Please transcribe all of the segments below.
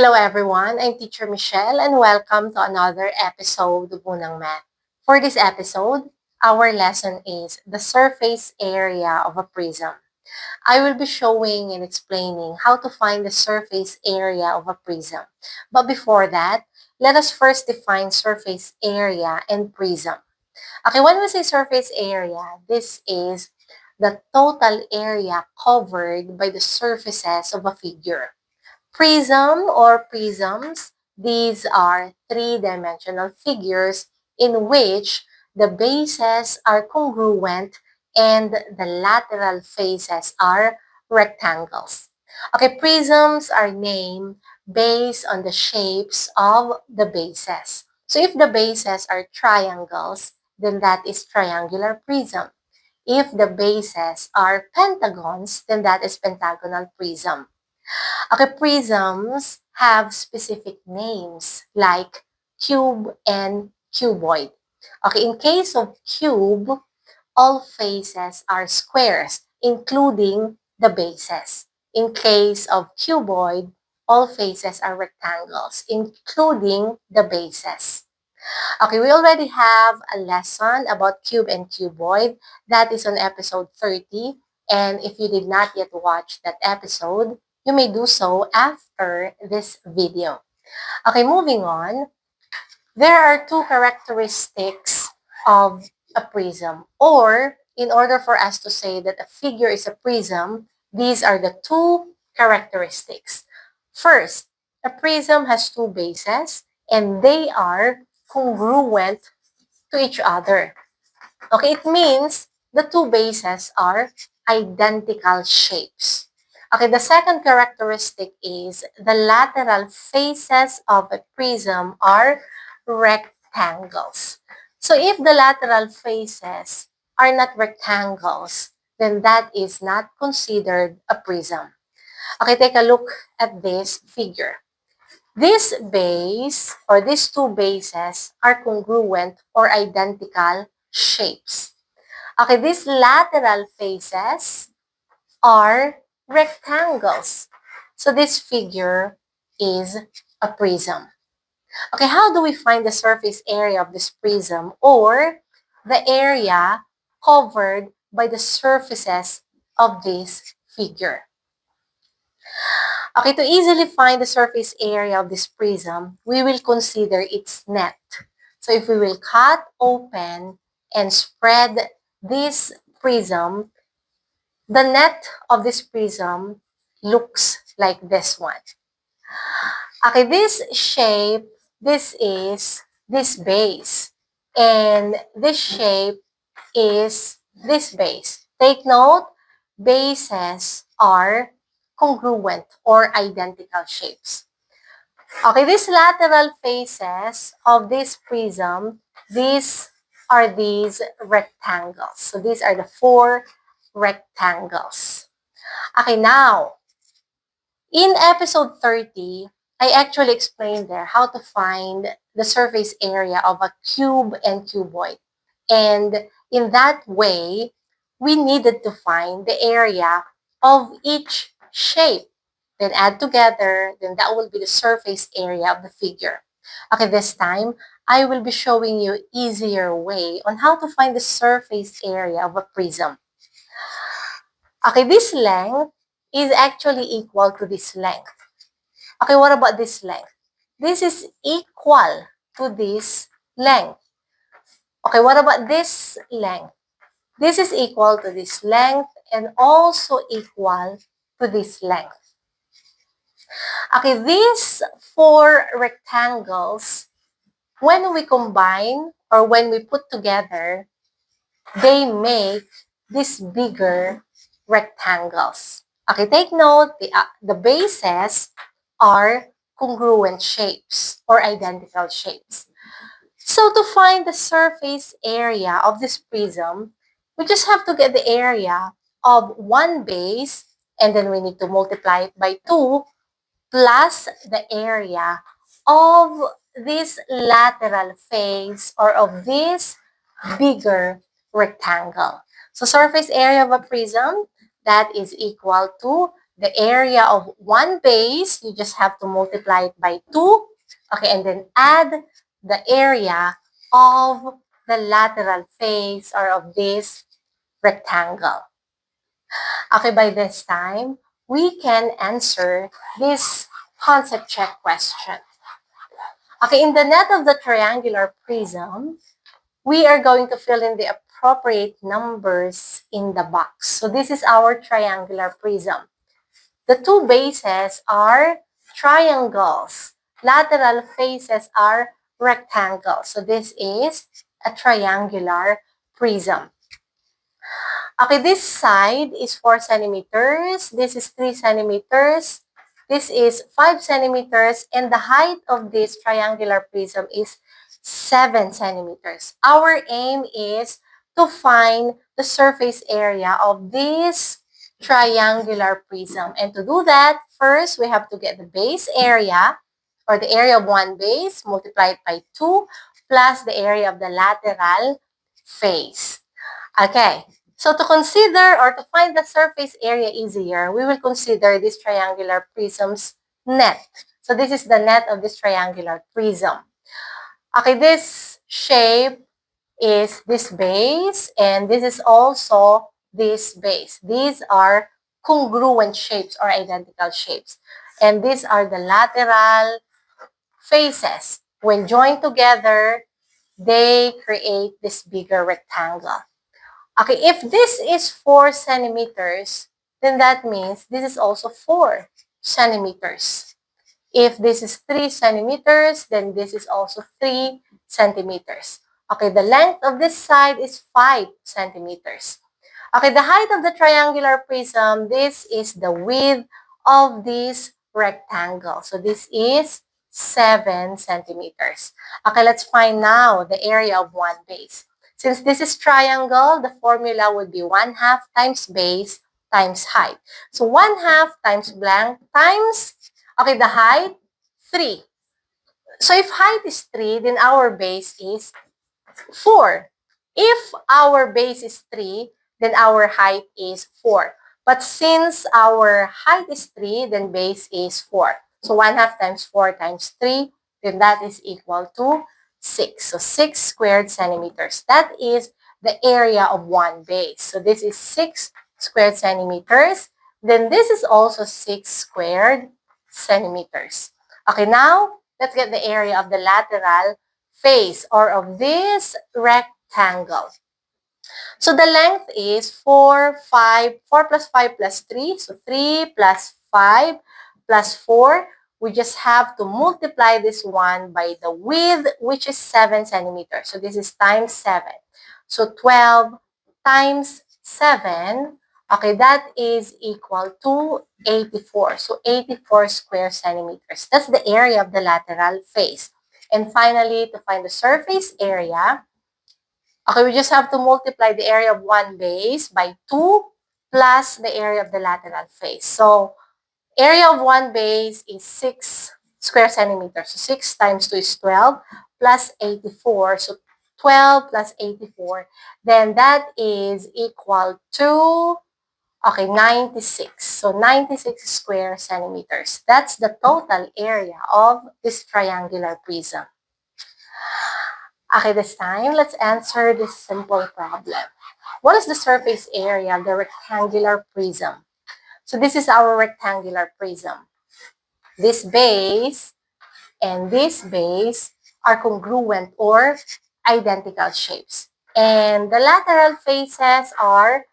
Hello everyone, I'm Teacher Michelle and welcome to another episode of Unang Math. For this episode, our lesson is the surface area of a prism. I will be showing and explaining how to find the surface area of a prism. But before that, let us first define surface area and prism. Okay, when we say surface area, this is the total area covered by the surfaces of a figure. Prism or prisms, these are three-dimensional figures in which the bases are congruent and the lateral faces are rectangles. Okay, prisms are named based on the shapes of the bases. So if the bases are triangles, then that is triangular prism. If the bases are pentagons, then that is pentagonal prism. Okay, prisms have specific names like cube and cuboid. Okay, in case of cube, all faces are squares, including the bases. In case of cuboid, all faces are rectangles, including the bases. Okay, we already have a lesson about cube and cuboid. That is on episode 30. And if you did not yet watch that episode, you may do so after this video. Okay, moving on. There are two characteristics of a prism. Or, in order for us to say that a figure is a prism, these are the two characteristics. First, a prism has two bases and they are congruent to each other. Okay, it means the two bases are identical shapes. Okay, the second characteristic is the lateral faces of a prism are rectangles. So if the lateral faces are not rectangles, then that is not considered a prism. Okay, take a look at this figure. This base or these two bases are congruent or identical shapes. Okay, these lateral faces are rectangles. So this figure is a prism. Okay, how do we find the surface area of this prism or the area covered by the surfaces of this figure? Okay, to easily find the surface area of this prism, we will consider its net. So if we will cut open and spread this prism, the net of this prism looks like this one. Okay, this shape, this is this base. And this shape is this base. Take note, bases are congruent or identical shapes. Okay, these lateral faces of this prism, these are these rectangles. So these are the four rectangles. Okay, now, in episode 30, I actually explained there how to find the surface area of a cube and cuboid. And in that way, we needed to find the area of each shape. Then add together, then that will be the surface area of the figure. Okay, this time, I will be showing you easier way on how to find the surface area of a prism. Okay, this length is actually equal to this length. Okay, what about this length? This is equal to this length. Okay, what about this length? This is equal to this length and also equal to this length. Okay, these four rectangles, when we combine or when we put together, they make these bigger rectangles. Okay, take note, the bases are congruent shapes or identical shapes. So to find the surface area of this prism, we just have to get the area of one base and then we need to multiply it by 2 plus the area of this lateral face or of this bigger rectangle. So surface area of a prism, that is equal to the area of one base, you just have to multiply it by 2. Okay, and then add the area of the lateral face or of this rectangle. Okay, by this time, we can answer this concept check question. Okay, in the net of the triangular prism, we are going to fill in the appropriate numbers in the box. So this is our triangular prism. The two bases are triangles. Lateral faces are rectangles. So this is a triangular prism. Okay, this side is 4 centimeters. This is 3 centimeters. This is 5 centimeters. And the height of this triangular prism is 7 centimeters. Our aim is to find the surface area of this triangular prism. And to do that, first we have to get the base area or the area of one base multiplied by 2 plus the area of the lateral face. Okay, so to consider or to find the surface area easier, we will consider this triangular prism's net. So this is the net of this triangular prism. Okay, this shape is this base, and this is also this base. These are congruent shapes or identical shapes. And these are the lateral faces. When joined together, they create this bigger rectangle. Okay, if this is 4 centimeters, then that means this is also 4 centimeters. If this is 3 centimeters, then this is also 3 centimeters. Okay, the length of this side is 5 centimeters. Okay, the height of the triangular prism, this is the width of this rectangle. So this is 7 centimeters. Okay, let's find now the area of one base. Since this is triangle, the formula would be 1/2 times base times height. So 1/2 times blank times, okay, the height, 3. So if height is 3, then our base is 4. If our base is 3, then our height is 4. But since our height is 3, then base is 4. So 1/2 times 4 times 3, then that is equal to 6. So 6 squared centimeters. That is the area of one base. So this is 6 squared centimeters. Then this is also 6 squared centimeters. Okay, now let's get the area of the lateral face or of this rectangle. So the length is 4 plus 5 plus 3. So 3 plus 5 plus 4. We just have to multiply this one by the width, which is 7 centimeters. So this is times 7. So 12 times 7, okay, that is equal to 84. So 84 square centimeters. That's the area of the lateral face. And finally, to find the surface area, okay, we just have to multiply the area of one base by 2 plus the area of the lateral face. So area of one base is 6 square centimeters. So 6 times 2 is 12 plus 84. So 12 plus 84. Then that is equal to, okay, 96. So 96 square centimeters. That's the total area of this triangular prism. Okay, this time, let's answer this simple problem. What is the surface area of the rectangular prism? So this is our rectangular prism. This base and this base are congruent or identical shapes. And the lateral faces are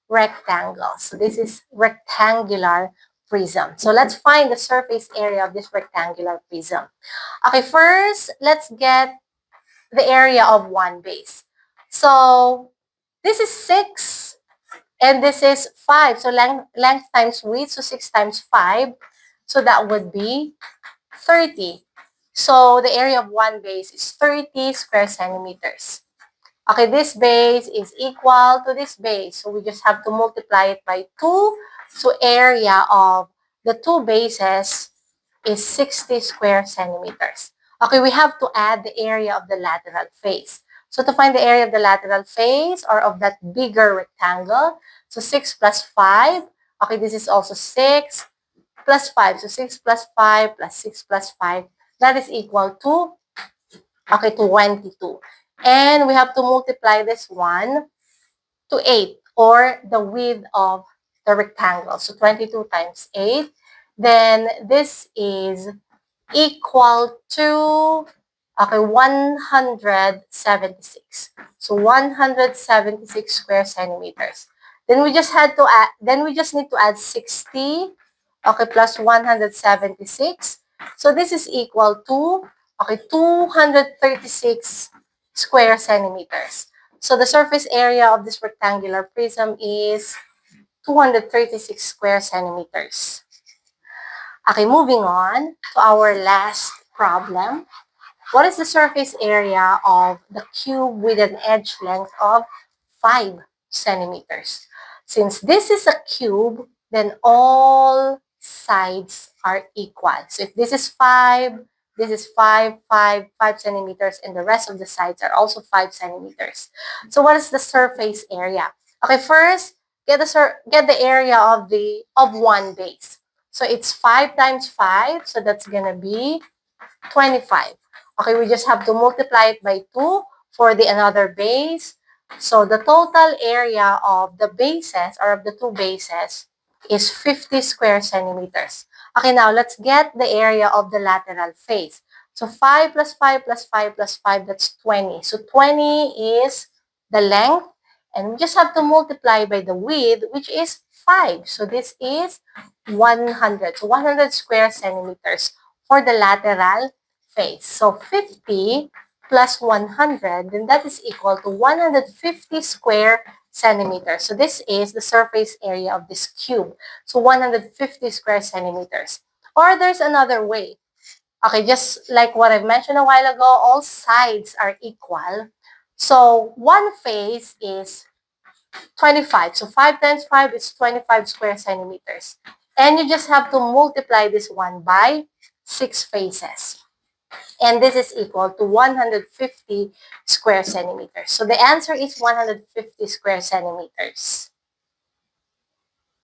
rectangles. So this is rectangular prism. So let's find the surface area of this rectangular prism. Okay, first, let's get the area of one base. So this is 6 and this is 5. So length times width, so 6 times 5. So that would be 30. So the area of one base is 30 square centimeters. Okay, this base is equal to this base. So we just have to multiply it by 2. So area of the two bases is 60 square centimeters. Okay, we have to add the area of the lateral face. So to find the area of the lateral face or of that bigger rectangle, so 6 plus 5, Okay, this is also 6 plus 5. So 6 plus 5 plus 6 plus 5, that is equal to, okay, 22. And we have to multiply this one to 8, or the width of the rectangle. So 22 times 8. Then this is equal to, okay, 176. So 176 square centimeters. Then we just need to add 60, okay, plus 176. So this is equal to, okay, 236 square centimeters. So the surface area of this rectangular prism is 236 square centimeters. Okay, moving on to our last problem. What is the surface area of the cube with an edge length of 5 centimeters? Since this is a cube, then all sides are equal. So if this is 5, this is 5 centimeters, and the rest of the sides are also 5 centimeters. So what is the surface area? Okay, first, get the area of one base. So it's 5 times 5, so that's gonna be 25. Okay, we just have to multiply it by 2 for the another base. So the total area of the bases, or of the two bases, is 50 square centimeters. Okay, now let's get the area of the lateral face. So 5 plus 5 plus 5 plus 5, that's 20. So 20 is the length, and we just have to multiply by the width, which is 5. So this is 100. So 100 square centimeters for the lateral face. So 50 plus 100, then that is equal to 150 square centimeters. So this is the surface area of this cube. So 150 square centimeters. Or there's another way. Okay, just like what I've mentioned a while ago, all sides are equal. So one face is 25. So 5 times 5 is 25 square centimeters. And you just have to multiply this one by 6 faces. And this is equal to 150 square centimeters. So the answer is 150 square centimeters.